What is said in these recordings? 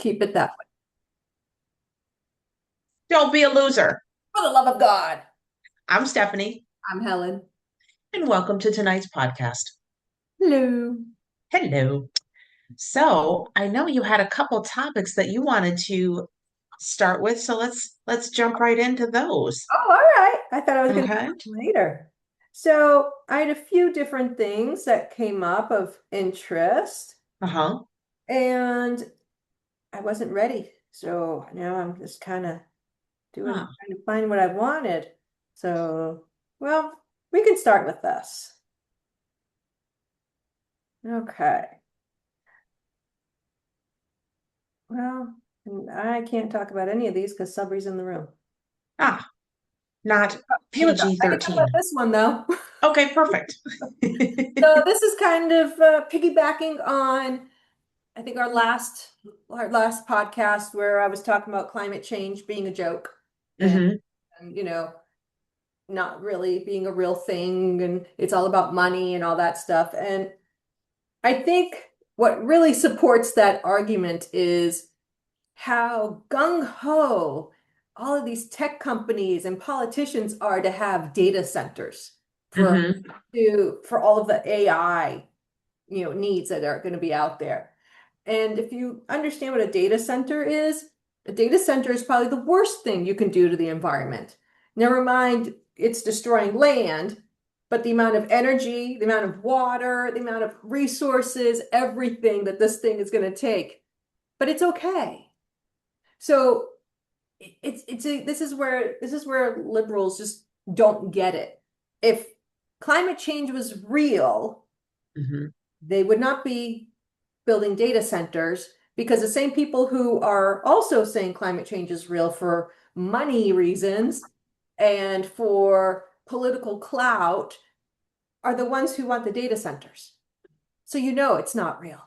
keep it that way. Don't be a loser. For the love of God. I'm Stephanie, I'm Helen. and welcome to tonight's podcast. Hello. Hello. So, I know you had a couple topics that you wanted to start with, so let's jump right into those. Oh, all right. I thought I was going to Okay. later. So I had a few different things that came up of interest, Uh-huh. and I wasn't ready. So now I'm just kind of Ah, trying to find what I wanted. So, well, we can start with this. Okay. Well, I can't talk about any of these because somebody's in the room. ah, not Here we go. I can talk about PG-13. this one though. Okay, perfect. So this is kind of piggybacking on, I think our last podcast where I was talking about climate change being a joke and, hmm and not really being a real thing, and it's all about money and all that stuff. And I think what really supports that argument is how gung-ho all of these tech companies and politicians are to have data centers for hmm for all of the AI, needs that are going to be out there. And if you understand what a data center is probably the worst thing you can do to the environment. Never mind it's destroying land, but the amount of energy, the amount of water, the amount of resources, everything that this thing is going to take. But it's okay. So this is where liberals just don't get it. If climate change was real, hmm they would not be building data centers, because the same people who are also saying climate change is real for money reasons and for political clout are the ones who want the data centers. So it's not real.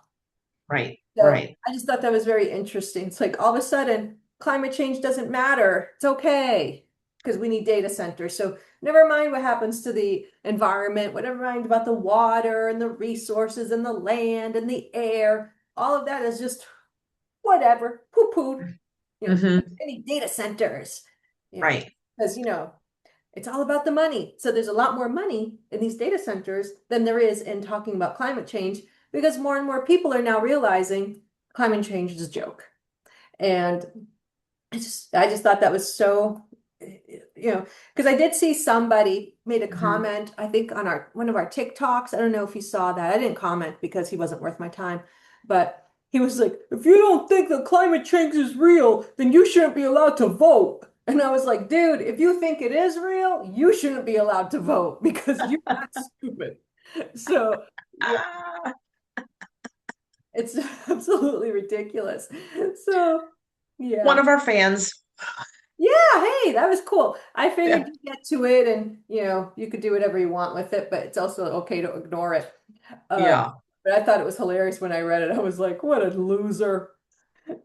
Right, So right. I just thought that was very interesting. It's like all of a sudden, climate change doesn't matter. It's okay because we need data centers. So never mind what happens to the environment, whatever mind about the water and the resources and the land and the air. All of that is just whatever, poo-pooed. hmm Any data centers, Right, because it's all about the money. So there's a lot more money in these data centers than there is in talking about climate change, because more and more people are now realizing climate change is a joke. And I just thought that was so, because I did see somebody made a hmm comment, I think on our one of our TikToks. I don't know if he saw that. I didn't comment because he wasn't worth my time, but he was like, if you don't think that climate change is real, then you shouldn't be allowed to vote. And I was like, dude, if you think it is real, you shouldn't be allowed to vote because you're not stupid. So yeah, Ah, it's absolutely ridiculous. So one yeah. of our fans. Yeah, hey, that was cool. I Yeah, figured you get to it and you could do whatever you want with it, but it's also okay to ignore it. Uh, yeah. but I thought it was hilarious when I read it. I was like, what a loser.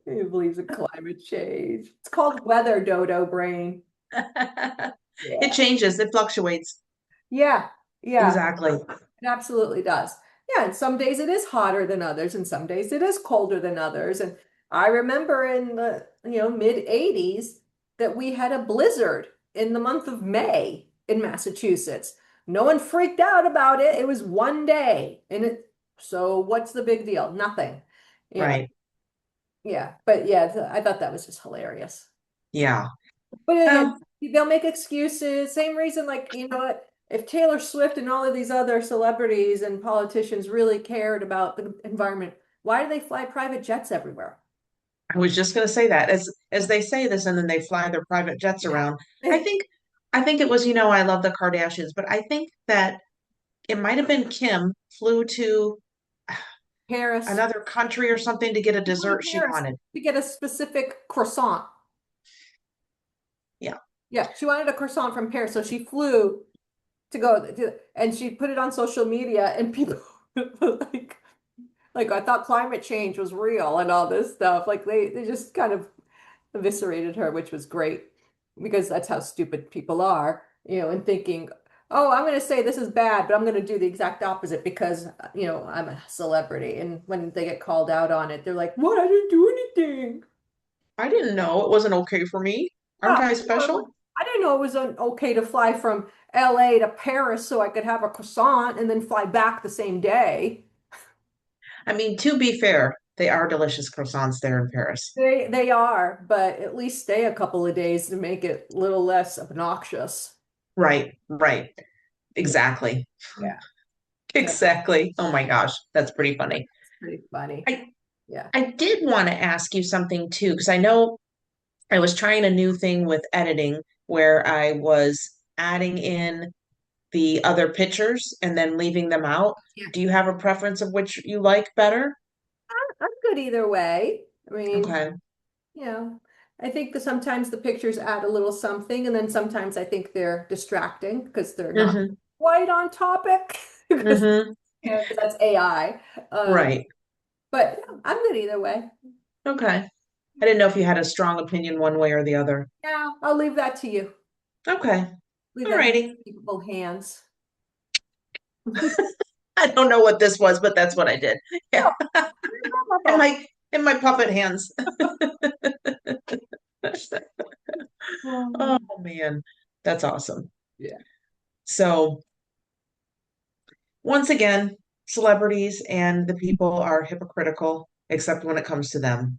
He believes in climate change. It's called weather dodo brain. It Yeah. changes, it fluctuates. Yeah. Yeah. Exactly. It absolutely does. Yeah, and some days it is hotter than others, and some days it is colder than others. And I remember in the mid 80s that we had a blizzard in the month of May in Massachusetts. No one freaked out about it. It was one day, and so what's the big deal? Nothing. Yeah, Right. yeah, but yeah, I thought that was just hilarious. Yeah. But again, Well, they'll make excuses. Same reason, like, what? If Taylor Swift and all of these other celebrities and politicians really cared about the environment, why do they fly private jets everywhere? I was just going to say that as they say this and then they fly their private jets Yeah. around. I think I think it was, I love the Kardashians, but I think that it might have been Kim flew to Paris. another country or something to get a She flew dessert to she Paris wanted. to get a specific croissant. Yeah. Yeah, she wanted a croissant from Paris, so she flew to and she put it on social media, and people like I thought climate change was real and all this stuff. Like they just kind of eviscerated her, which was great because that's how stupid people are, and thinking, oh, I'm going to say this is bad, but I'm going to do the exact opposite because, I'm a celebrity. And when they get called out on it, they're like, what? I didn't do anything. I didn't know it wasn't okay for me. Aren't Yeah, I special? I didn't know it was okay to fly from LA to Paris so I could have a croissant and then fly back the same day. I mean, to be fair, they are delicious croissants there in Paris. They are, but at least stay a couple of days to make it a little less obnoxious. Right, right. Yeah, Exactly. yeah. So Exactly. Oh my gosh, that's pretty funny. it's pretty funny. I Yeah. I did want to ask you something too, because I know I was trying a new thing with editing where I was adding in the other pictures and then leaving them out. Yeah. Do you have a preference of which you like better? I'm good either way. I mean, Okay. you know, I think that sometimes the pictures add a little something, and then sometimes I think they're distracting because they're not Mm-hmm. quite on topic because Mm-hmm. 'cause that's AI. Right. But I'm good either way. Okay. I didn't know if you had a strong opinion one way or the other. Yeah, I'll leave that to you. Okay. Leave All that in righty. capable hands. I don't know what this was, but that's what I did. Yeah. In Oh. my puppet hands. Oh man, that's awesome. Yeah. So once again, celebrities and the people are hypocritical, except when it comes to them.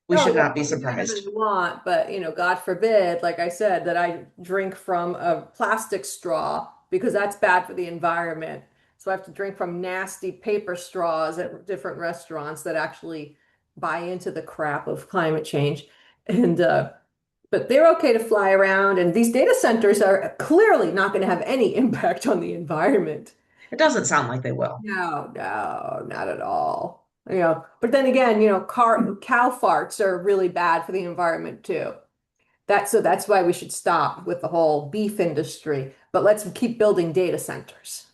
We Oh should yeah, not be we can do whatever surprised. we want, but God forbid, like I said, that I drink from a plastic straw because that's bad for the environment. So I have to drink from nasty paper straws at different restaurants that actually buy into the crap of climate change. And but they're okay to fly around, and these data centers are clearly not going to have any impact on the environment. It doesn't sound like they will. No, no, not at all. But then again, cow farts are really bad for the environment too. That's why we should stop with the whole beef industry. But let's keep building data centers.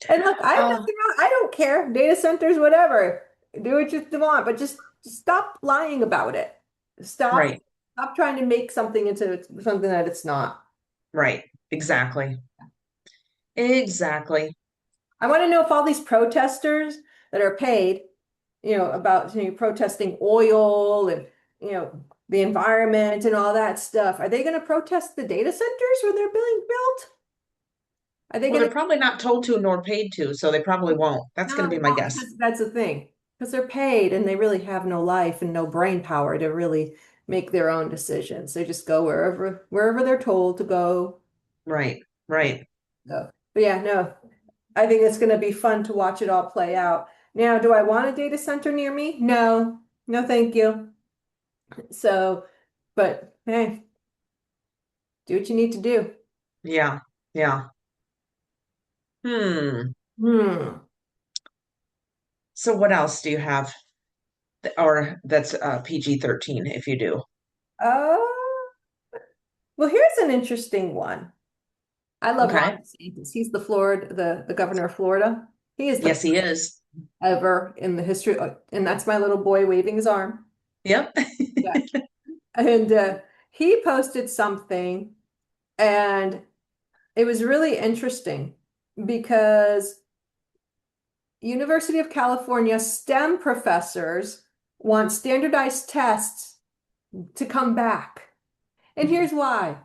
And look, I have Oh, nothing wrong. I don't care. Data centers, whatever. Do what you want, but just stop lying about it. Stop, right, stop trying to make something into something that it's not. right. Exactly. Exactly. I want to know if all these protesters that are paid, about protesting oil and the environment and all that stuff, are they going to protest the data centers when they're being built? Are they Well, going they're to? probably not told to nor paid to, so they probably won't. That's going No, to they be my won't guess. because that's the thing. Because they're paid and they really have no life and no brain power to really make their own decisions. They just go wherever they're told to go. Right, right. So, but yeah, no, I think it's going to be fun to watch it all play out. Now, do I want a data center near me? No, no, thank you. So, but hey, do what you need to do. Yeah, yeah. Hmm. Hmm. So what else do you have? Or that's PG-13 if you do. Oh, well, here's an interesting one. I love Ron Okay. DeSantis. He's the governor of Florida. He is the Yes, he is. ever in the history, and that's my little boy waving his arm. Yep. Yeah. And he posted something, and it was really interesting because University of California STEM professors want standardized tests to come back. And here's why.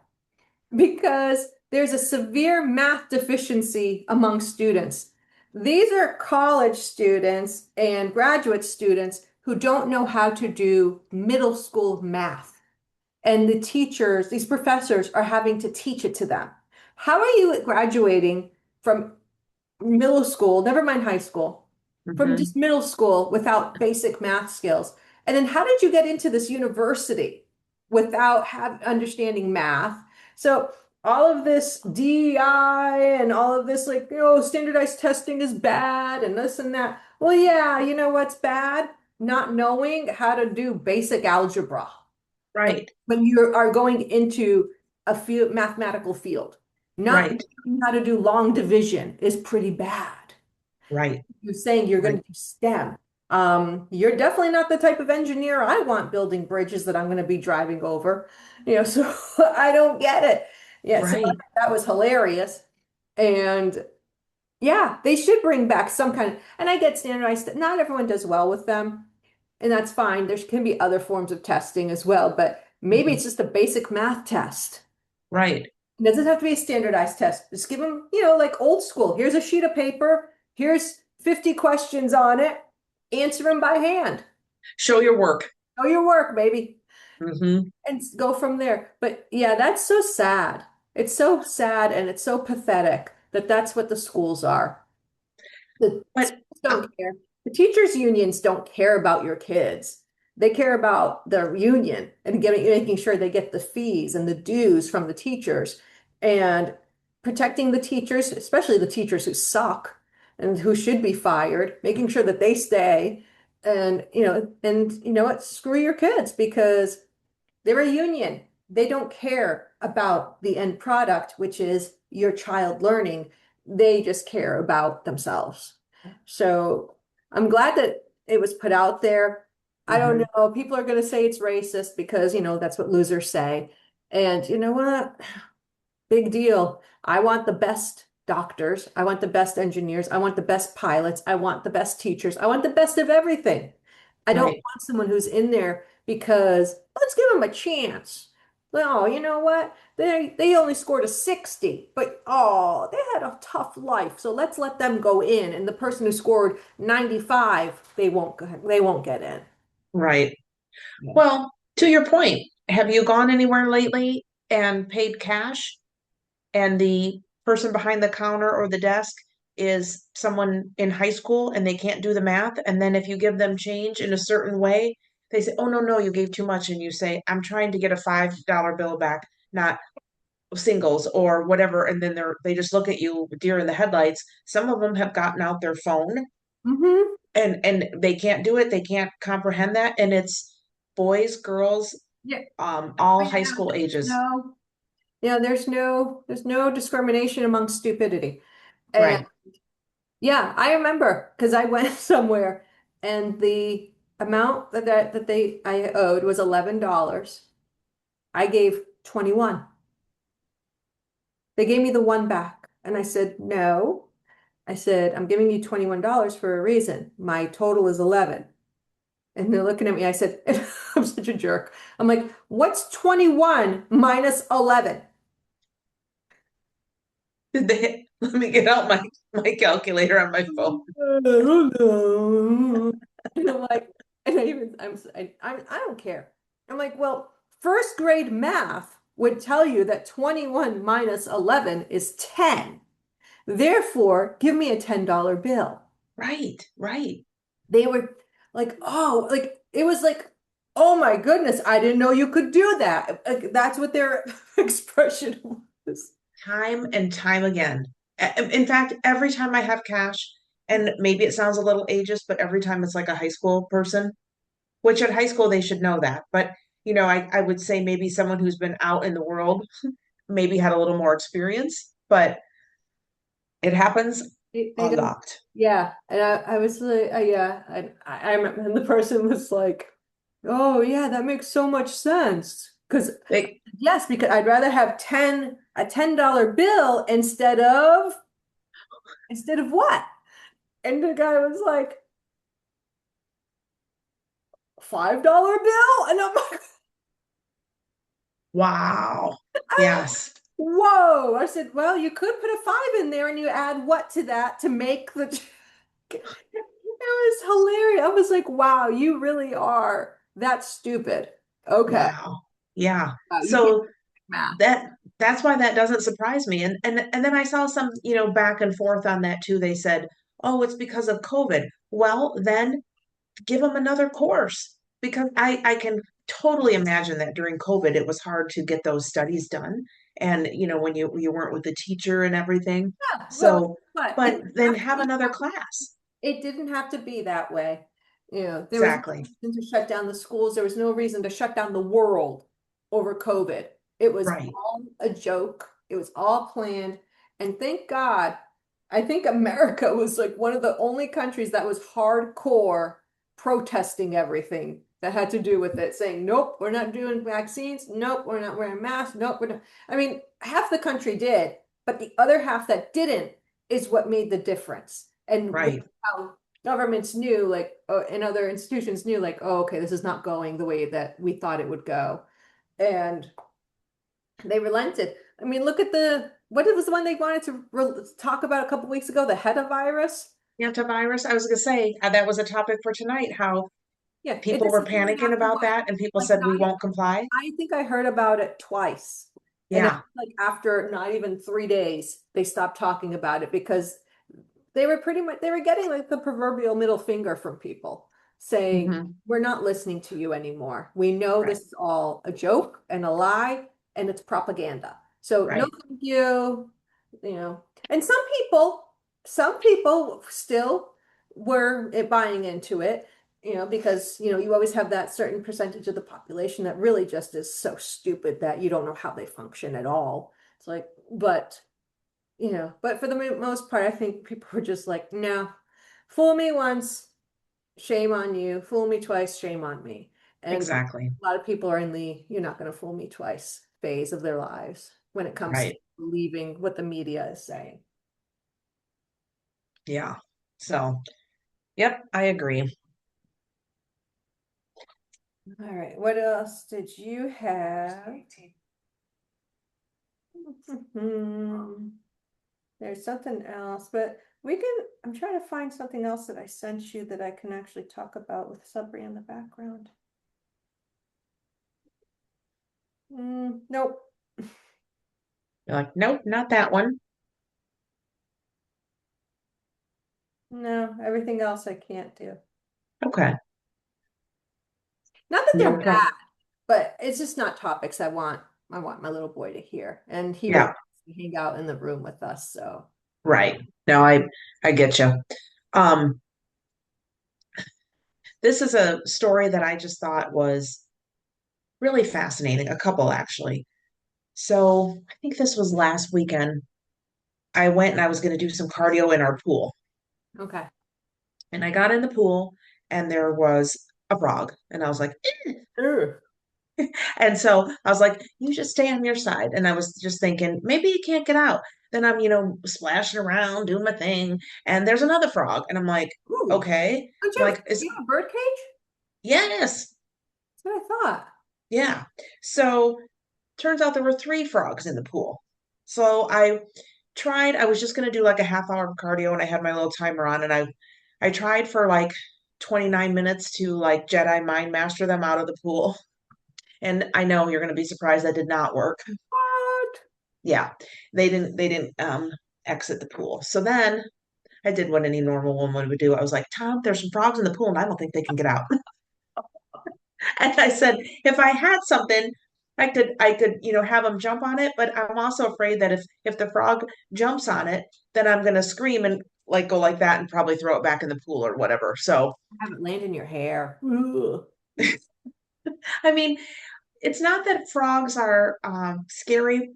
Because there's a severe math deficiency among students. These are college students and graduate students who don't know how to do middle school math. And the teachers, these professors, are having to teach it to them. How are you graduating from middle school, never mind high school, from Hmm. just middle school without basic math skills? And then how did you get into this university without understanding math? So all of this DEI and all of this, like, standardized testing is bad and this and that. Well, yeah, you know what's bad? Not knowing how to do basic algebra Right, when you are going into a field, mathematical field. Not right, knowing how to do long division is pretty bad. right, You're saying you're going right, to do STEM. You're definitely not the type of engineer I want building bridges that I'm going to be driving over. So I don't get it. Yeah, so Right. that was hilarious. And yeah, they should bring back some kind of, and I get standardized, not everyone does well with them, and that's fine. There can be other forms of testing as well, but maybe Mhm. it's just a basic math test. Right. It doesn't have to be a standardized test. Just give them, like old school. Here's a sheet of paper. Here's 50 questions on it. Answer them by hand. Show your work. Know your work, baby, Hmm. and go from there. But yeah, that's so sad. It's so sad and it's so pathetic that that's what the schools are. The But schools uh, don't care. The teachers' unions don't care about your kids. They care about their union and making sure they get the fees and the dues from the teachers and protecting the teachers, especially the teachers who suck and who should be fired, making sure that they stay. And you know what? Screw your kids because they're a union. They don't care about the end product, which is your child learning. They just care about themselves. So I'm glad that it was put out there. I don't mhm. know. People are going to say it's racist because, that's what losers say. And you know what? Big deal. I want the best doctors. I want the best engineers. I want the best pilots. I want the best teachers. I want the best of everything. I don't Right. want someone who's in there because let's give them a chance. Well, you know what? They only scored a 60, but oh, they had a tough life. So let's let them go in. And the person who scored 95, they won't get in. Right. Yeah. Well, to your point, have you gone anywhere lately and paid cash and the person behind the counter or the desk is someone in high school and they can't do the math? And then if you give them change in a certain way, they say, "Oh, no, no, you gave too much." And you say, "I'm trying to get a $5 bill back, not singles or whatever." And then they just look at you deer in the headlights. Some of them have gotten out their phone Hmm. and they can't do it. They can't comprehend that. And it's boys, girls, Yeah. all Oh, high yeah. school ages. No. Yeah, there's no discrimination among stupidity. And Right. yeah, I remember because I went somewhere and the amount I owed was $11. I gave 21. They gave me the one back. And I said, "No." I said, "I'm giving you $21 for a reason. My total is 11." And they're looking at me. I said, I'm such a jerk. I'm like, "What's 21 minus 11?" Did they let me get out my calculator on my phone? I don't know. And I'm like, and I even I don't care. I'm like, well, first grade math would tell you that 21 minus 11 is 10. Therefore, give me a $10 bill. Right, right. They were like, oh, like it was like, oh my goodness, I didn't know you could do that. Like, that's what their expression was. Time and time again. In fact, every time I have cash, and maybe it sounds a little ageist, but every time it's like a high school person, which at high school they should know that. But I would say maybe someone who's been out in the world maybe had a little more experience, but it happens They a don't, lot. yeah. And I was like, yeah, I remember, and the person was like, "Oh, yeah, that makes so much sense." Because, They yes, because I'd rather have a $10 bill instead of what? And the guy was like, $5 bill? And I'm like, Wow. Yes. whoa. I said, "Well, you could put a five in there and you add what to that to make the." It was hilarious. I was like, "Wow, you really are that stupid." Okay. Wow. Yeah. Wow, you can't So do math. that's why that doesn't surprise me. And then I saw some, back and forth on that too. They said, "Oh, it's because of COVID." Well, then give them another course because I can totally imagine that during COVID it was hard to get those studies done. And when you weren't with the teacher and everything. Yeah, well, So, but it but didn't then have to have be another that, class. it didn't have to be that way. There was no Exactly. reason to shut down the schools. There was no reason to shut down the world over COVID. It was Right. all a joke. It was all planned. And thank God, I think America was like one of the only countries that was hardcore. protesting everything that had to do with it, saying, nope, we're not doing vaccines. Nope, we're not wearing masks. Nope, we're not. I mean, half the country did, but the other half that didn't is what made the difference. And Right. how governments knew, like, and other institutions knew, like, oh, okay, this is not going the way that we thought it would go. And they relented. I mean, look at what was the one they wanted to talk about a couple weeks ago, the Heta virus? Antivirus. I was going to say that was a topic for tonight, how Yeah, it people were disappeared panicking after about what? that and people Like said we won't comply. I think I heard about it twice. And then Yeah. like after not even 3 days, they stopped talking about it because they were pretty much they were getting like the proverbial middle finger from people saying, Hmm. we're not listening to you anymore. We know Right. this is all a joke and a lie and it's propaganda. So no Right. thank you, you know. And some people still were buying into it, because you always have that certain percentage of the population that really just is so stupid that you don't know how they function at all. It's like, but for the most part, I think people were just like, no, fool me once, shame on you. Fool me twice, shame on me. And Exactly. a lot of people are in the you're not going to fool me twice phase of their lives when it comes to Right. believing what the media is saying. Yeah. So, yep, I agree. All right, what else did you have? Hmm. There's something else, but I'm trying to find something else that I sent you that I can actually talk about with Sabri in the background. Nope. You're like, nope, not that one. No, everything else I can't do. Okay. Not that they're No bad, problem. but it's just not topics I want my little boy to hear. And he really Yeah. wants to hang out in the room with us, so Right. No, I get you. Um, this is a story that I just thought was really fascinating, a couple actually. So, I think this was last weekend. I went and I was going to do some cardio in our pool. okay. And I got in the pool and there was a frog. And I was like, Ugh. and so I was like, you just stay on your side. And I was just thinking, maybe you can't get out. Then I'm, splashing around, doing my thing. And there's another frog. And I'm like, Ooh. okay. Don't I'm you have, like, you have a bird cage? yes. That's what I thought. Yeah. So turns out there were three frogs in the pool. So I was just going to do like a half hour of cardio and I had my little timer on and I tried for like 29 minutes to like Jedi mind master them out of the pool. And I know you're going to be surprised that did not work. What? Yeah. They didn't exit the pool. So then I did what any normal woman would do. I was like, Tom, there's some frogs in the pool and I don't think they can get out. And I said, if I had something, I could have them jump on it, but I'm also afraid that if the frog jumps on it, then I'm gonna scream and like go like that and probably throw it back in the pool or whatever. So, Have it land in your hair. Ugh. I mean, it's not that frogs are scary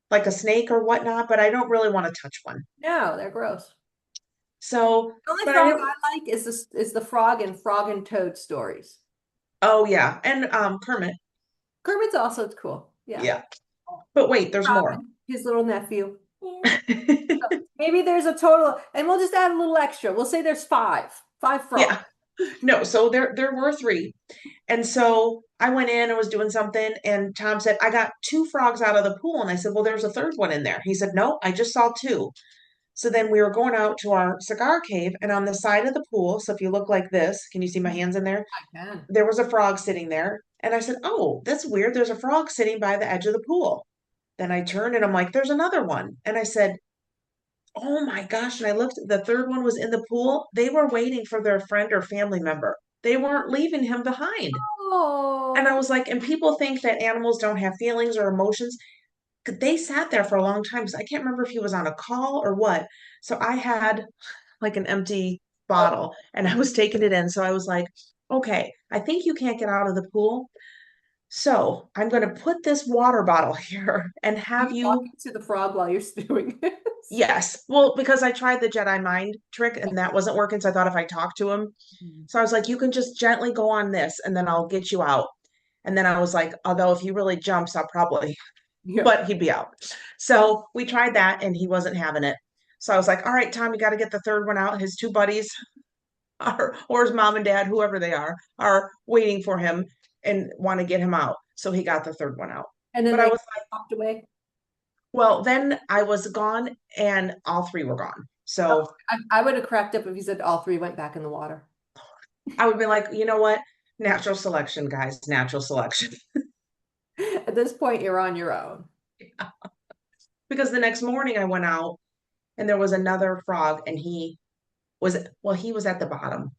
like a snake or whatnot, but I don't really want to touch one. No, they're gross. So, The only but I frog didn't. I like is the frog and frog and toad stories. Oh yeah, and Kermit. Kermit's also cool. Yeah. Yeah, but wait, there's more. Robin, his little nephew. Yeah. So maybe there's a total, and we'll just add a little extra. We'll say there's five frogs. Yeah, no. So there were three. And so I went in and was doing something, and Tom said, I got two frogs out of the pool. And I said, well, there's a third one in there. He said, no, I just saw two. So then we were going out to our cigar cave, and on the side of the pool, so if you look like this, can you see my hands in there? I can. There was a frog sitting there. And I said, oh, that's weird. There's a frog sitting by the edge of the pool. Then I turned and I'm like, there's another one. And I said, oh my gosh. And I looked, the third one was in the pool. They were waiting for their friend or family member. They weren't leaving him behind. And I Oh, was like, and people think that animals don't have feelings or emotions. They sat there for a long time. So I can't remember if he was on a call or what. So I had like an empty oh, bottle and I was taking it in. So I was like, okay, I think you can't get out of the pool. So I'm going to put this water bottle here and Are have you you, talking to the frog while you're doing this? yes. Well, because I tried the Jedi mind trick and that wasn't working. So I thought if I talked to him, Mm. so I was like, you can just gently go on this and then I'll get you out. And then I was like, although if he really jumps, I'll probably, Yeah. but he'd be out. So we tried that and he wasn't having it. So I was like, all right, Tom, you got to get the third one out. His two buddies or his mom and dad, whoever they are waiting for him and want to get him out. So he got the third one out. And then But I they was like, walked away. well, then I was gone and all three were gone. Oh, So I would have cracked up if you said all three went back in the water. I would be like, you know what? Natural selection, guys, natural selection. At this point, you're on your own. Because the next morning I went out and there was another frog and he was at the bottom.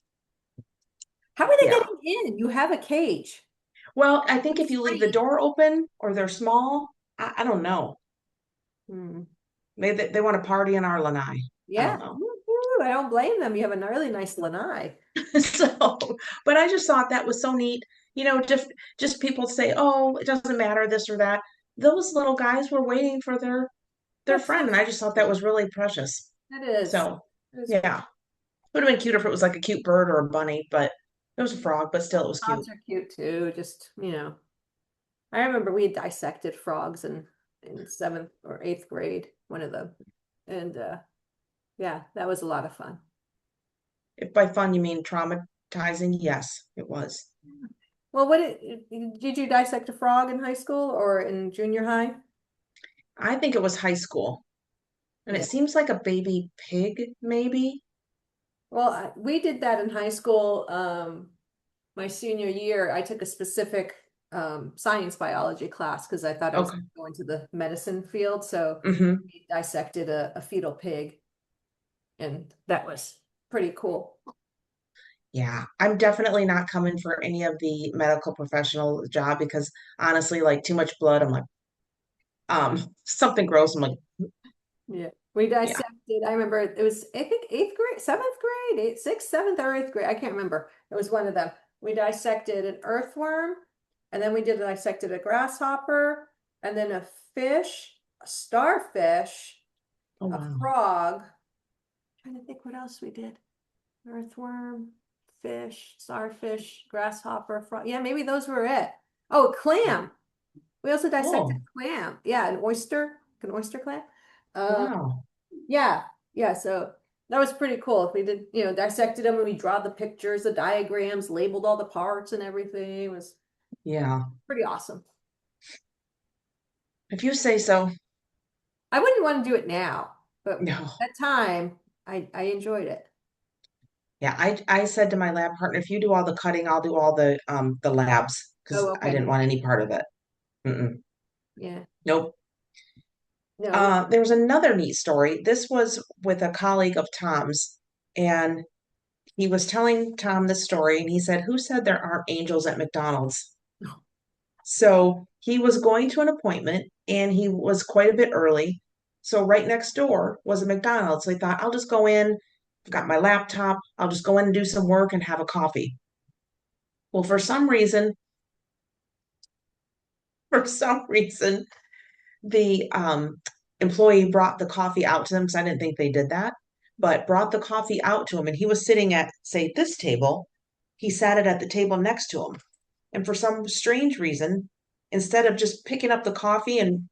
How are they Yeah. getting in? You have a cage. Well, I think if It's you leave the free. door open or they're small, I don't know. Hmm. Maybe they want to party in our lanai. I Yeah. don't know. Woo-hoo, I don't blame them. You have a really nice lanai. So, but I just thought that was so neat. You know, just people say, "Oh, it doesn't matter this or that." Those little guys were waiting for their That's so friend, and I just thought that sweet. was really precious. That is. So, That is pretty. yeah, would have been cute if it was like a cute bird or a bunny, but it was a frog, but still it was cute. Frogs are cute too. Just, I remember we dissected frogs in seventh or eighth grade, one of them. And yeah, that was a lot of fun. If by fun you mean traumatizing, yes, it was. Well, did you dissect a frog in high school or in junior high? I think it was high school, and it Yeah. seems like a baby pig, maybe. Well, we did that in high school. My senior year, I took a specific science biology class because I thought I was Okay. going to the medicine field. So Mm-hmm. we dissected a fetal pig, and that was pretty cool. Yeah, I'm definitely not coming for any of the medical professional job because honestly, like too much blood, I'm like, something gross. I'm like, Yeah. We yeah, dissected, I remember it was, I think eighth grade, seventh grade, sixth, seventh, or eighth grade. I can't remember. It was one of them. We dissected an earthworm, and then we dissected a grasshopper, and then a fish, a starfish, oh a wow. frog. Trying to think what else we did. Earthworm, fish, starfish, grasshopper, frog. Yeah, maybe those were it. Oh, a clam. We also dissected Oh, clam. Yeah, an oyster clam. Uh, wow. yeah, yeah. So that was pretty cool. We did, dissected them and we draw the pictures, the diagrams, labeled all the parts and everything. It was Yeah, pretty awesome. if you say so. I wouldn't want to do it now, but No. at time, I enjoyed it. Yeah, I said to my lab partner, if you do all the cutting, I'll do all the labs because Oh, I okay. didn't want any part of it. Mm-mm. Yeah. Nope. No. There was another neat story. This was with a colleague of Tom's, and he was telling Tom this story, and he said, "Who said there aren't angels at McDonald's?" So he was going to an appointment and he was quite a bit early. So right next door was a McDonald's. So he thought, I'll just go in. I've got my laptop. I'll just go in and do some work and have a coffee. Well, for some reason, the employee brought the coffee out to them because I didn't think they did that, but brought the coffee out to him. And he was sitting at, say, this table. He sat it at the table next to him. And for some strange reason, instead of just picking up the coffee and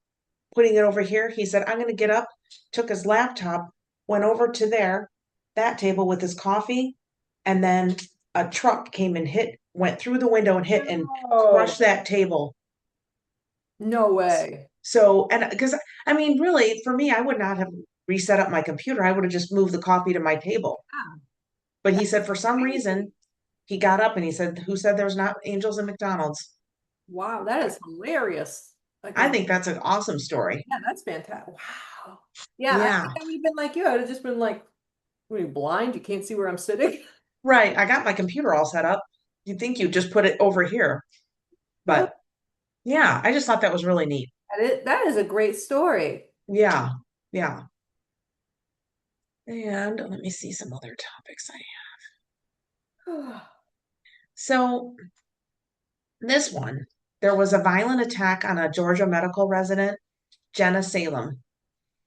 putting it over here, he said, I'm going to get up, took his laptop, went over to that table with his coffee, and then a truck came and went through the window and hit and crushed No. that table. No way. So, and because I mean, really, for me, I would not have reset up my computer. I would have just moved the coffee to my table. Wow. But he That's said for some crazy. reason, he got up and he said, who said there's not angels in McDonald's? Wow, that is hilarious. Like I a think that's an awesome story. Yeah, that's fantastic. Wow. Yeah, I Yeah. think I would have been like you. I would have just been like, "What are you blind? You can't see where I'm sitting?" Right. I got my computer all set up. You'd think you'd just put it over here. But yeah, I just thought that was really neat. That is a great story. Yeah. Yeah. And let me see some other topics I have. So this one. There was a violent attack on a Georgia medical resident, Jena Salem,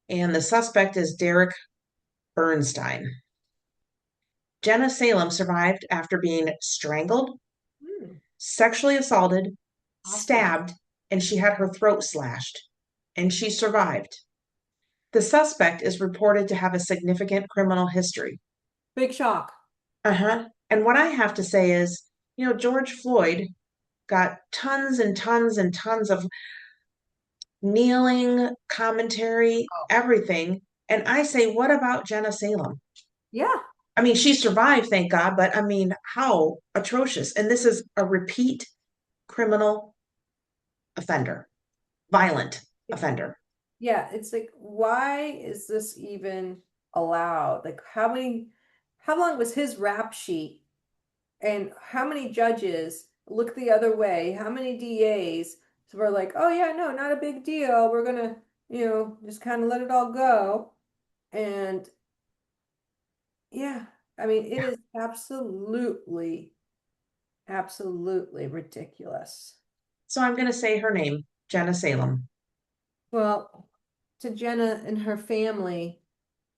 and the suspect is Derek Bernstein. Jena Salem survived after being strangled, Hmm, sexually assaulted, awesome. stabbed, and she had her throat slashed, and she survived. The suspect is reported to have a significant criminal history. Big shock. Uh-huh. And what I have to say is, George Floyd got tons and tons and tons of kneeling, commentary, Oh, everything. And I say, what about Jena Salem? yeah. I mean, she survived, thank God, but I mean, how atrocious. And this is a repeat criminal offender, violent offender. Yeah, it's like, why is this even allowed? Like, how long was his rap sheet? And how many judges look the other way? How many DAs were like, oh yeah, no, not a big deal. We're gonna, just kind of let it all go. And yeah, I mean, it is absolutely, absolutely ridiculous. So I'm going to say her name, Jena Salem. Well, to Jenna and her family,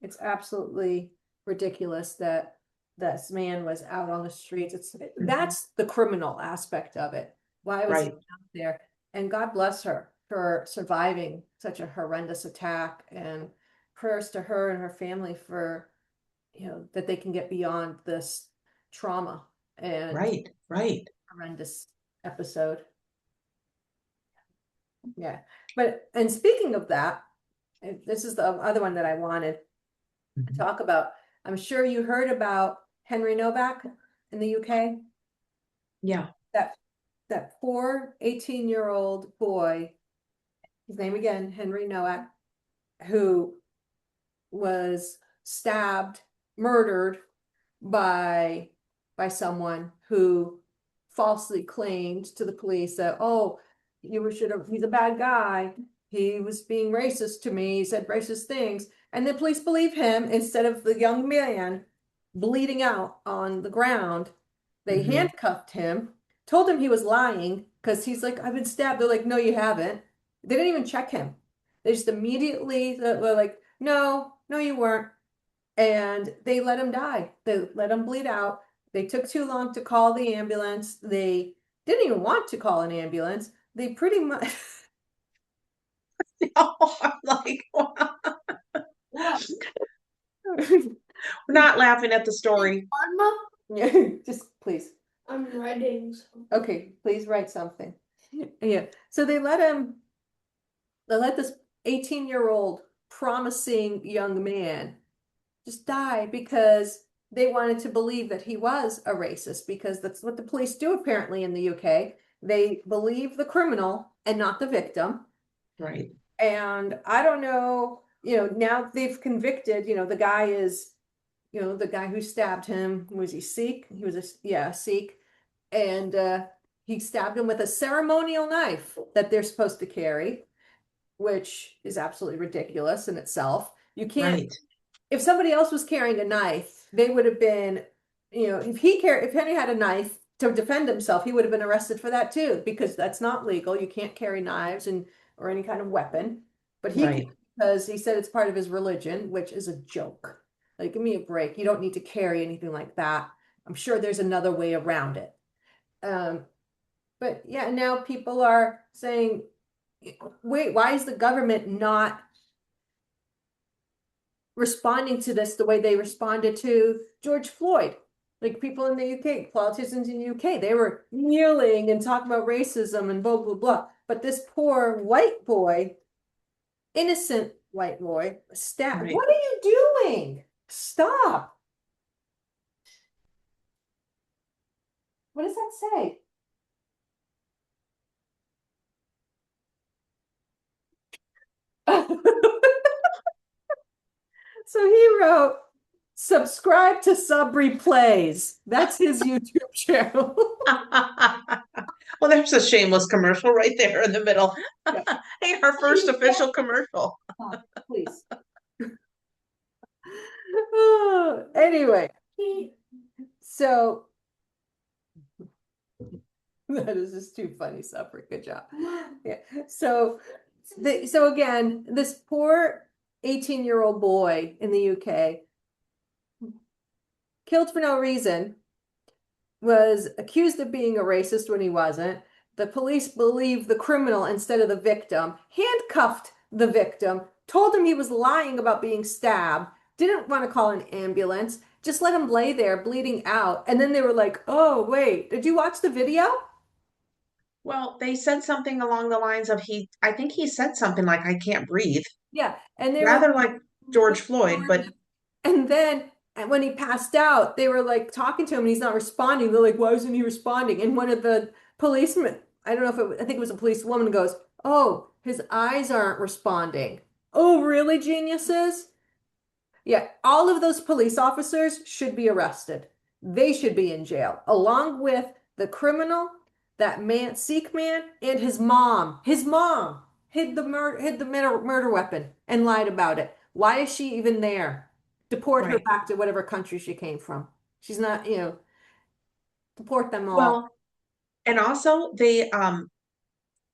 it's absolutely ridiculous that this man was out on the streets. Mhm. That's the criminal aspect of it. Why was he Right, out there? And God bless her for surviving such a horrendous attack, and prayers to her and her family for, that they can get beyond this trauma and right, right. horrendous episode. Yeah. But and speaking of that, and this is the other one that I wanted to Mhm. talk about. I'm sure you heard about Henry Novak in the UK. Yeah. That that poor 18-year-old boy, his name again, Henry Nowak, who was stabbed, murdered by someone who falsely claimed to the police that, oh, should have, he's a bad guy. He was being racist to me. He said racist things. And the police believe him instead of the young man bleeding out on the ground. They Hmm. handcuffed him, told him he was lying because he's like, I've been stabbed. They're like, no, you haven't. They didn't even check him. They just immediately were like, no, no, you weren't. And they let him die. They let him bleed out. They took too long to call the ambulance. They didn't even want to call an ambulance. They pretty much. I'm like, What? we're not laughing at the story. Karma? Yeah, just please. I'm writing something. Okay, please write something. Yeah. So they let this 18-year-old promising young man just die because they wanted to believe that he was a racist, because that's what the police do apparently in the UK. They believe the criminal and not the victim. Right. And I don't know, now they've convicted, the guy who stabbed him, was he Sikh? He was yeah, Sikh. And he stabbed him with a ceremonial knife that they're supposed to carry, which is absolutely ridiculous in itself. You can't, Right. if somebody else was carrying a knife, they would have been, if Henry had a knife to defend himself, he would have been arrested for that too, because that's not legal. You can't carry knives and or any kind of weapon. But he can, Right. because he said it's part of his religion, which is a joke. Like, give me a break. You don't need to carry anything like that. I'm sure there's another way around it. Um, but yeah, now people are saying, wait, why is the government not responding to this the way they responded to George Floyd? Like, people in the UK, politicians in the UK, they were kneeling and talking about racism and blah, blah, blah. But this poor white boy, innocent white boy, stabbed. Right. What are you doing? Stop. What does that say? So he wrote, subscribe to Sub Replays. That's his YouTube channel. Well, there's a shameless commercial right there in the middle. Yeah. Hey, our first official commercial. Please. Anyway, so That is just too funny, Suffolk. Good job. Yeah. So, so again, this poor 18-year-old boy in the UK, killed for no reason, was accused of being a racist when he wasn't. The police believed the criminal instead of the victim, handcuffed the victim, told him he was lying about being stabbed, didn't want to call an ambulance, just let him lay there bleeding out. And then they were like, oh, wait, did you watch the video? Well, they said something along the lines of I think he said something like, I can't breathe, Yeah. And they were rather like George Floyd, but and then when he passed out, they were like talking to him and he's not responding. They're like, why isn't he responding? And one of the policemen, I don't know if I think it was a police woman, goes, oh, his eyes aren't responding. Oh, really, geniuses? Yeah, all of those police officers should be arrested. They should be in jail, along with the criminal, that man, Sikh man, and his mom. His mom hid the murder weapon and lied about it. Why is she even there? Deport her right. back to whatever country she came from. She's not, deport them all. Well, and also they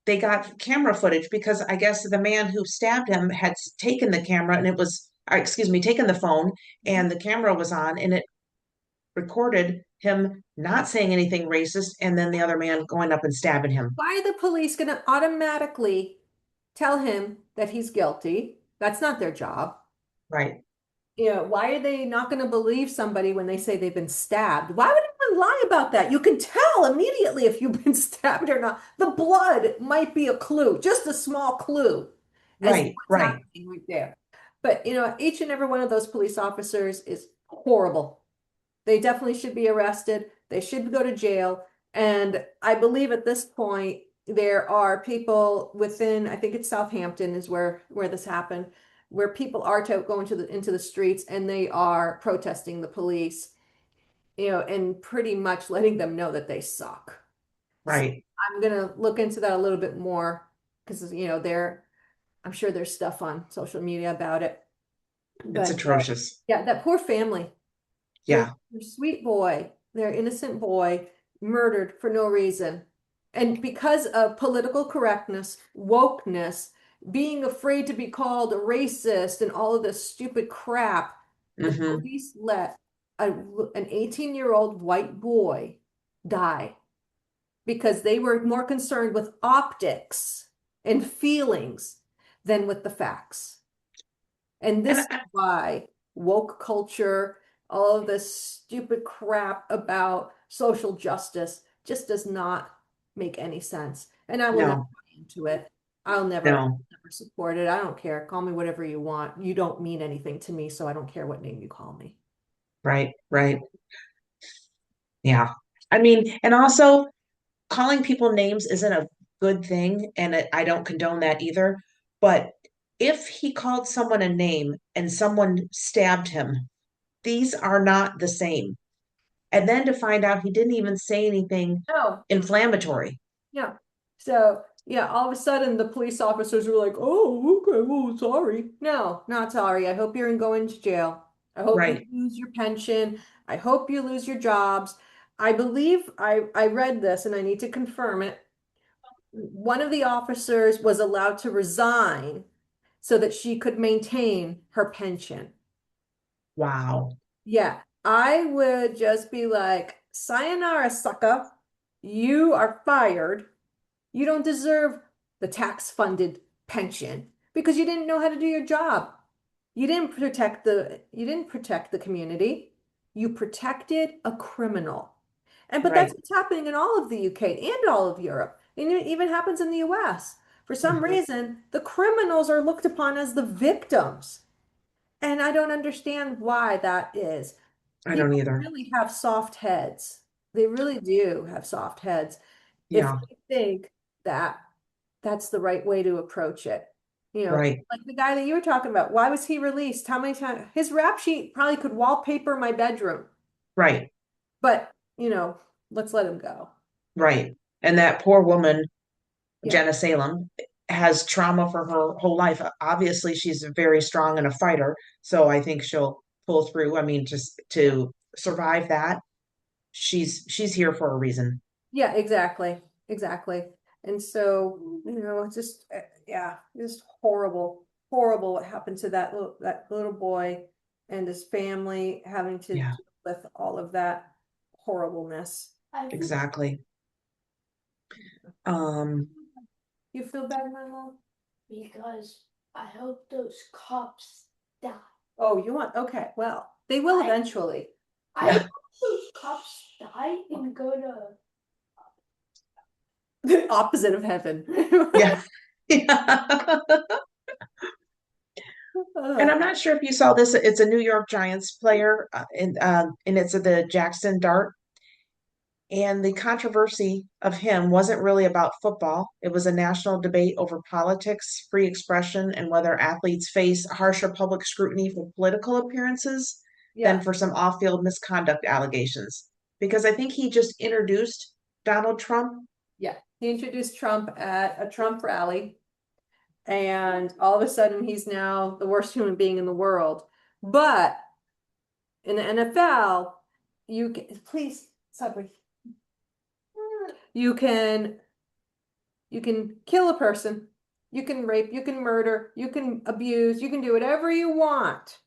got camera footage because I guess the man who stabbed him had taken the camera and it was, excuse me, taken the phone and the camera was on and it recorded him not saying anything racist and then the other man going up and stabbing him. Why are the police going to automatically tell him that he's guilty? That's not their job. Right, Why are they not going to believe somebody when they say they've been stabbed? Why would anyone lie about that? You can tell immediately if you've been stabbed or not. The blood might be a clue, just a small clue as to right, what's right. happening right there. But, each and every one of those police officers is horrible. They definitely should be arrested. They should go to jail. And I believe at this point, there are people within, I think it's Southampton is where this happened, where people are going into the streets and they are protesting the police, and pretty much letting them know that they suck. So Right. I'm gonna look into that a little bit more because I'm sure there's stuff on social media about it. It's But atrocious. yeah, that poor family, Yeah. their sweet boy, their innocent boy, murdered for no reason. And because of political correctness, wokeness, being afraid to be called a racist, and all of this stupid crap, the Hmm. police let an 18-year-old white boy die because they were more concerned with optics and feelings than with the facts. And And this is why woke culture, all of this stupid crap about social justice just does not make any sense. And I will never no, buy into it. I'll no. never support it. I don't care. Call me whatever you want. You don't mean anything to me, so I don't care what name you call me. Right, right. Yeah. I mean, and also calling people names isn't a good thing, and I don't condone that either. But if he called someone a name and someone stabbed him, these are not the same. And then to find out he didn't even say anything No, inflammatory. yeah. So, yeah, all of a sudden the police officers were like, oh, okay, well, sorry. No, not sorry. I hope you're going to jail. I hope you Right. lose your pension. I hope you lose your jobs. I believe I read this and I need to confirm it. One of the officers was allowed to resign so that she could maintain her pension. Wow. Yeah, I would just be like, sayonara, sucker. You are fired. You don't deserve the tax-funded pension because you didn't know how to do your job. You didn't protect the community. You protected a criminal. But that's Right. what's happening in all of the UK and all of Europe. And it even happens in the US. For some Mhm. reason, the criminals are looked upon as the victims. And I don't understand why that is. I don't People either. really have soft heads. They really do have soft heads if Yeah. they think that that's the right way to approach it. Right. Like the guy that you were talking about, why was he released? How many times? His rap sheet probably could wallpaper my bedroom, Right. but let's let him go. Right. And that poor woman, Yeah. Jena Salem, has trauma for her whole life. Obviously, she's very strong and a fighter, so I think she'll pull through. I mean, just to survive that, she's here for a reason. Yeah, exactly. exactly. And so, it's just yeah, just horrible, horrible what happened to that little boy and his family having to Yeah, deal with all of that horribleness. exactly. Um, You feel bad, my love? Because I hope those cops die. Oh, you want, okay, well, they will eventually. I yeah, hope those cops die and go to the opposite of heaven. yeah, yeah. And I'm not sure if you saw this. It's a New York Giants player, and it's the Jaxson dart. And the controversy of him wasn't really about football. It was a national debate over politics, free expression, and whether athletes face harsher public scrutiny for political appearances than Yeah, for some off-field misconduct allegations. Because I think he just introduced Donald Trump. yeah. He introduced Trump at a Trump rally, and all of a sudden he's now the worst human being in the world. But in the NFL, you can please, Sabri, you can you can kill a person, you can rape, you can murder, you can abuse, you can do whatever you want.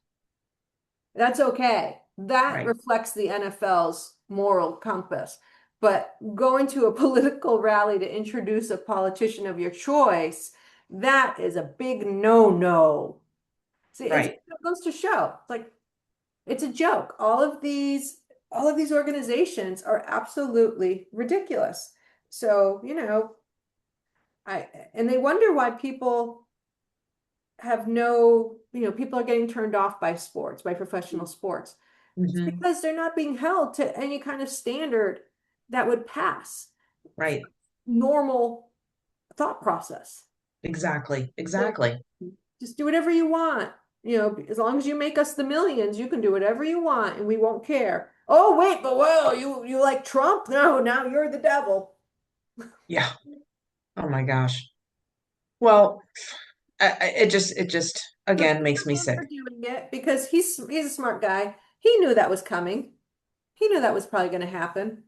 That's okay. That Right, reflects the NFL's moral compass. But going to a political rally to introduce a politician of your choice, that is a big no-no. See, right. it goes to show, like it's a joke. All of these organizations are absolutely ridiculous. So, and they wonder why people have no, people are getting turned off by sports, by professional sports. It's Hmm. because they're not being held to any kind of standard that would pass Right. normal thought process. Exactly. Like, Exactly. just do whatever you want. As long as you make us the millions, you can do whatever you want and we won't care. Oh, wait, but well, you like Trump? No, now you're the devil. Yeah. Oh my gosh. Well, it just But again good makes for me him sick. for doing it because he's a smart guy. He knew that was coming. He knew that was probably going to happen,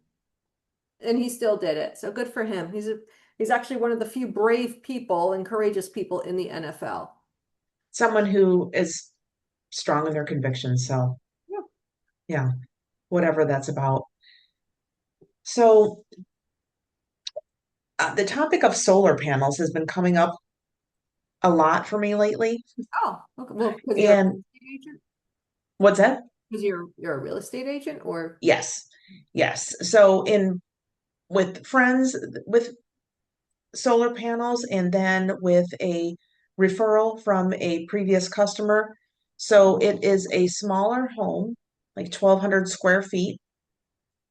and he still did it. So good for him. He's actually one of the few brave people and courageous people in the NFL. Someone who is strong in their convictions. So, Yeah. yeah, whatever that's about. So, the topic of solar panels has been coming up a lot for me lately. Oh, okay. Well, because you're a real And estate agent? what's that? Because you're a real estate agent, or Yes, yes. So, in with friends with solar panels, and then with a referral from a previous customer. So, it is a smaller home, like 1,200 square feet.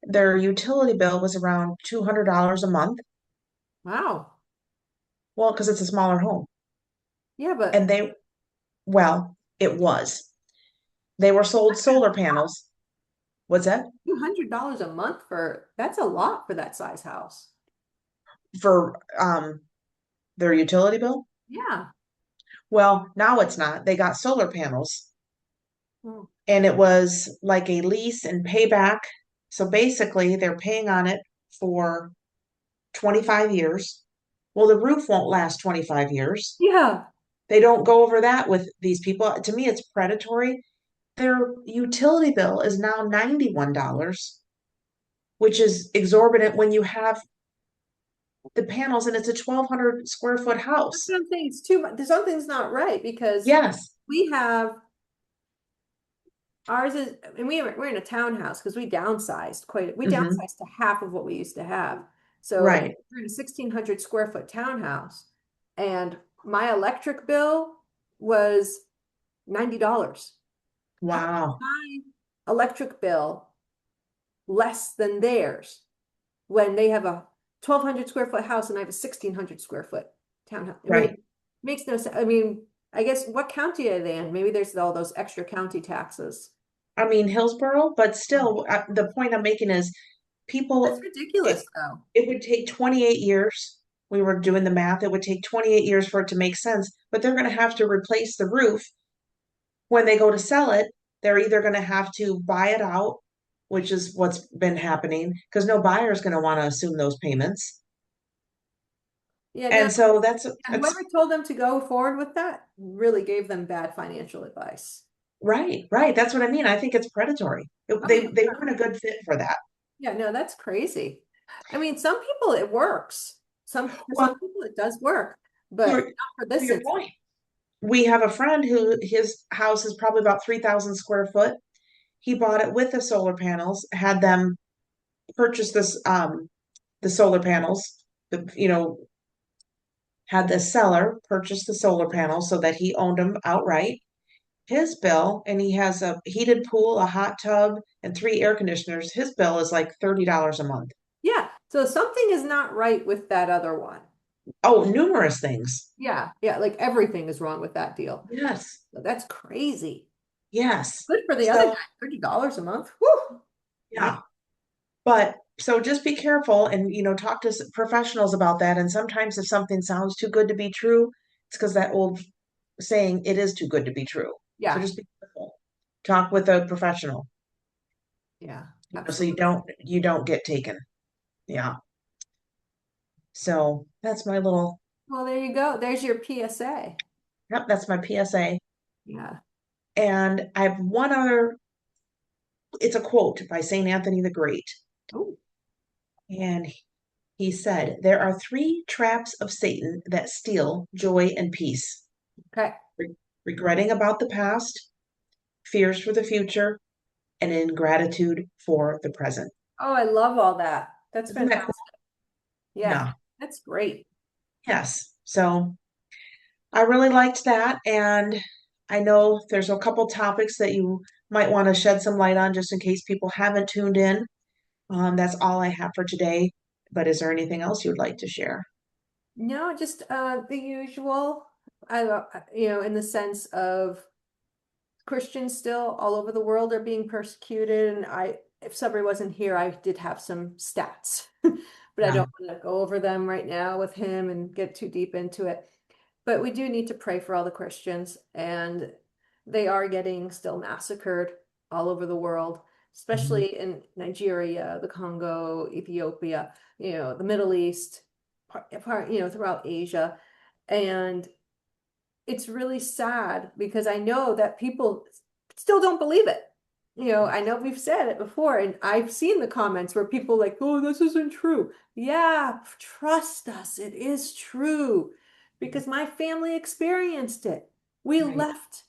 Their utility bill was around $200 a month. wow. Well, because it's a smaller home. Yeah, but And well, it was. They were sold solar panels. What's that? $200 a month for that's a lot for that size house. For their utility bill? Yeah. Well, now it's not. They got solar panels Oh, and it was like a lease and payback. So basically, they're paying on it for 25 years. Well, the roof won't last 25 years. yeah. They don't go over that with these people. To me, it's predatory. Their utility bill is now $91, which is exorbitant when you have the panels and it's a 1,200 square foot That's house. what I'm saying. It's too much. Something's not right because Yes. we have ours is, and we're in a townhouse because we Hmm. downsized to half of what we used to have. So Right. we're in a 1,600 square foot townhouse, and my electric bill was $90. How is Wow. my electric bill less than theirs when they have a 1,200 square foot house and I have a 1,600 square foot townhouse? I mean, Right. makes no sense. I mean, I guess what county are they in? Maybe there's all those extra county taxes. I mean, Hillsborough, but still, the point I'm making is That's people, ridiculous, it, though. it would take 28 years. We were doing the math. It would take 28 years for it to make sense, but they're going to have to replace the roof when they go to sell it. They're either going to have to buy it out, which is what's been happening because no buyer is going to want to assume those payments. Yeah, no, And so whoever that's told them to go forward with that really gave them bad financial advice. right, right. That's what I mean. I think it's predatory. Oh yeah. They weren't a good fit for that. Yeah, no, that's crazy. I mean, some people it works. For Well, some people it does work, but to, not for to this your instance. point, we have a friend who his house is probably about 3,000 square foot. He bought it with the solar panels, had them purchase the solar panels, had the seller purchase the solar panels so that he owned them outright. His bill, and he has a heated pool, a hot tub, and three air conditioners. His bill is like $30 a month. Yeah, so something is not right with that other one. Oh, numerous things. Yeah, yeah, like everything is wrong with that deal. Yes, So that's crazy. yes. Good for the other guy, So, $30 a month. Whew. Man. yeah. But so just be careful and, talk to professionals about that. And sometimes if something sounds too good to be true, it's because that old saying, it is too good to be true. So Yeah, just be careful. Talk with a professional, yeah, so absolutely. you don't get taken. Yeah. So that's my little, Well, there you go. There's your PSA. yep, that's my PSA. Yeah. And I have one other, it's a quote by St. Anthony the Great. Oh, And he said, there are three traps of Satan that steal joy and peace: okay. Re- regretting about the past, fears for the future, and ingratitude for the present. Oh, I love all that. That's Isn't that cool? fantastic. Yeah, Yeah. that's great. Yes. So I really liked that. And I know there's a couple topics that you might want to shed some light on just in case people haven't tuned in. That's all I have for today. But is there anything else you'd like to share? No, just the usual. In the sense of Christians still all over the world are being persecuted. And if Sabri wasn't here, I did have some stats, but I Yeah. don't want to go over them right now with him and get too deep into it. But we do need to pray for all the Christians, and they are getting still massacred all over the world, Mhm. especially in Nigeria, the Congo, Ethiopia, the Middle East, throughout Asia. And it's really sad because I know that people still don't believe it. I know we've said it before, and I've seen the comments where people like, oh, this isn't true. Yeah, trust us, it is true because my family experienced it. We Right. left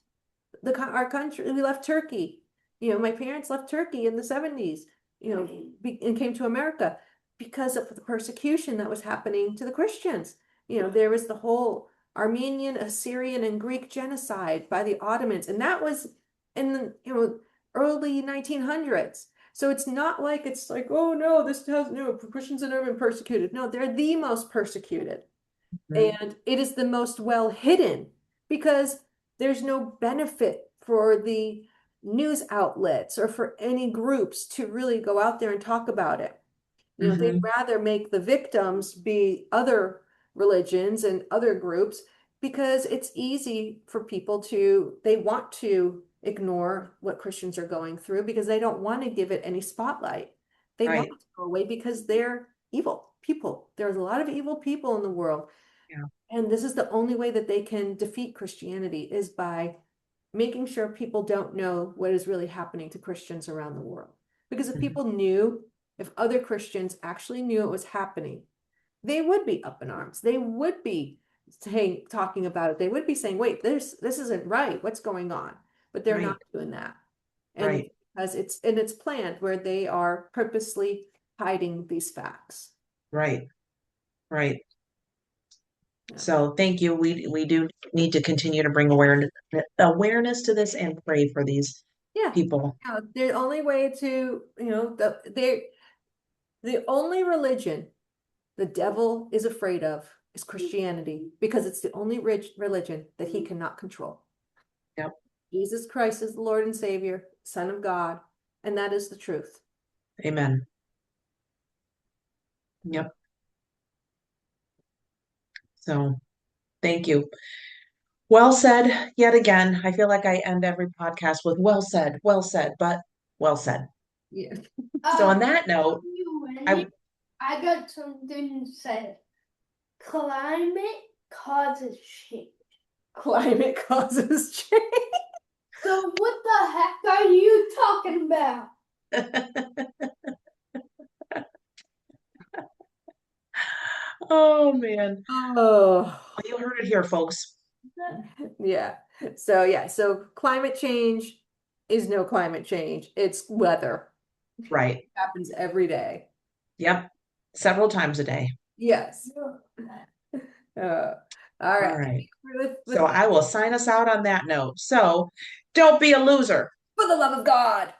our country, we left Turkey. My parents left Turkey in the 70s, and came to America because of the persecution that was happening to the Christians. There was the whole Armenian, Assyrian, and Greek genocide by the Ottomans, and that was in the early 1900s. So it's not like it's like, oh no, this has no Christians have never been persecuted. No, they're the most persecuted. Mhm. And it is the most well hidden because there's no benefit for the news outlets or for any groups to really go out there and talk about it. They'd Mhm. rather make the victims be other religions and other groups because it's easy for people they want to ignore what Christians are going through because they don't want to give it any spotlight. They want Right. it to go away because they're evil people. There's a lot of evil people in the world. Yeah. And this is the only way that they can defeat Christianity is by making sure people don't know what is really happening to Christians around the world. Because if Mhm. people knew, if other Christians actually knew it was happening, they would be up in arms. They would be talking about it. They would be saying, wait, this isn't right. What's going on? But they're not Right. doing that. And Right. because it's planned where they are purposely hiding these facts. Right. Right. Yeah. So thank you. We do need to continue to bring awareness to this and pray for these Yeah. people. The only way to, the only religion the devil is afraid of is Christianity because it's the only religion that he cannot control. Yep. Jesus Christ is the Lord and Savior, Son of God, and that is the truth. Amen. Yep. So thank you. Well said yet again. I feel like I end every podcast with well said, but well said. Yeah. So on Um, that note, you I ready? I got something to say. Climate causes change. Climate causes change. So what the heck are you talking about? Oh man. Oh, Well, you heard it here, folks. yeah. So climate change is no climate change. It's weather. Right. Happens every day. Yep. Several times a day. Yes. Uh, all All right. right. With So I will sign us out on that note. So don't be a loser. for the love of God,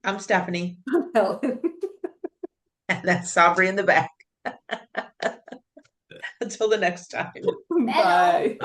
I'm Stephanie, Helen. and that's Sabri in the back. Until the next time. Bye.